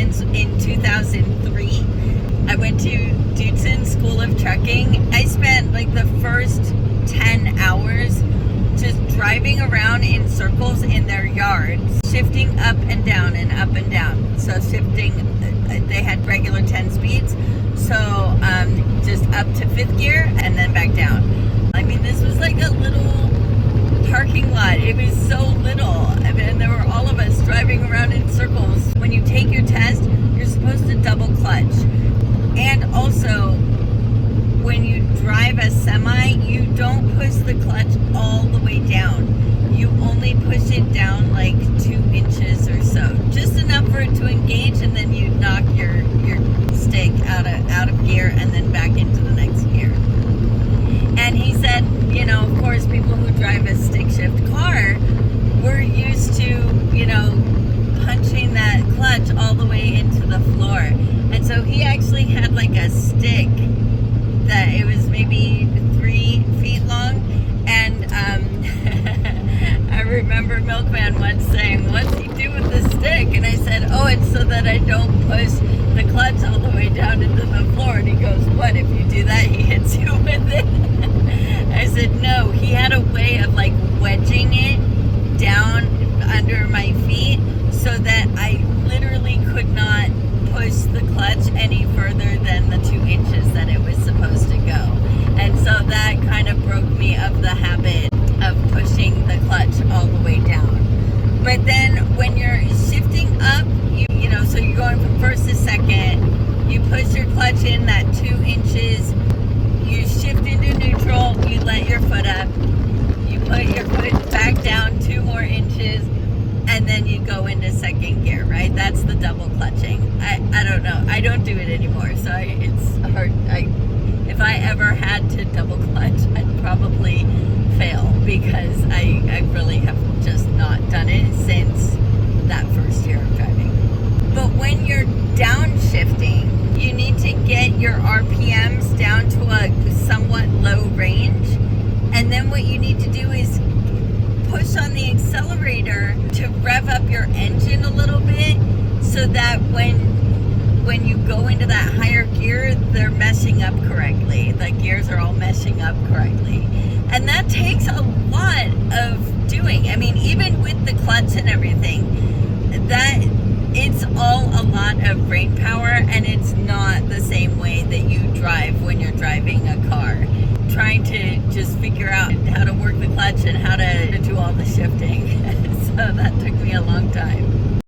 license in 2003. I went to Dootson School of Trucking. I spent like the first 10 hours just driving around in circles in their yards, shifting up and down and up and down. So shifting, they had regular 10 speeds. So just up to 5th gear and then back down. I mean, this was like a little parking lot. It was so little. I mean, there were all of us driving around in circles. When you take your test, you're supposed to double clutch. And also, when you drive a semi, you don't push the clutch all the way down. You only push it down like 2 inches or so. Just enough for it to engage, and then you knock your stick out of gear and then back into the next gear. And he said, you know, of course, people who drive a stick shift car, we're used to, you know, punching that clutch all the way into the floor. And so he actually had like a stick that it was maybe 3 feet long. And I remember Milkman once saying, "What's he do with the stick?" And I said, "Oh, it's so that I don't push the clutch all the way down into the floor." And he goes, "What, if you do that, he hits you with it?" I said, "No, he had a way of like wedging it down under my feet so that I literally could not push the clutch any further than the 2 inches that it was supposed to go." And so that kind of broke me of the habit of pushing the clutch all the way down. But then when you're shifting up, you know, so you're going from first to second, you push your clutch in that 2 inches, you shift into neutral, you let your foot up, you put your foot back down 2 more inches, and then you go into second gear, right? That's the double clutching. I don't know. I don't do it anymore, so it's hard. If I ever had to double clutch, I'd probably fail because I really have just not done it since that first year of driving. But when you're downshifting, you need to get your RPMs down to a somewhat low range. And then what you need to do is push on the accelerator to rev up your engine a little bit so that when you go into that higher gear, they're meshing up correctly. The gears are all meshing up correctly. And that takes a lot of doing. I mean, even with the clutch and everything, that it's all a lot of brain power, and it's not the same way that you drive when you're driving a car. Trying to just figure out how to work the clutch and how to do all the shifting. So that took me a long time.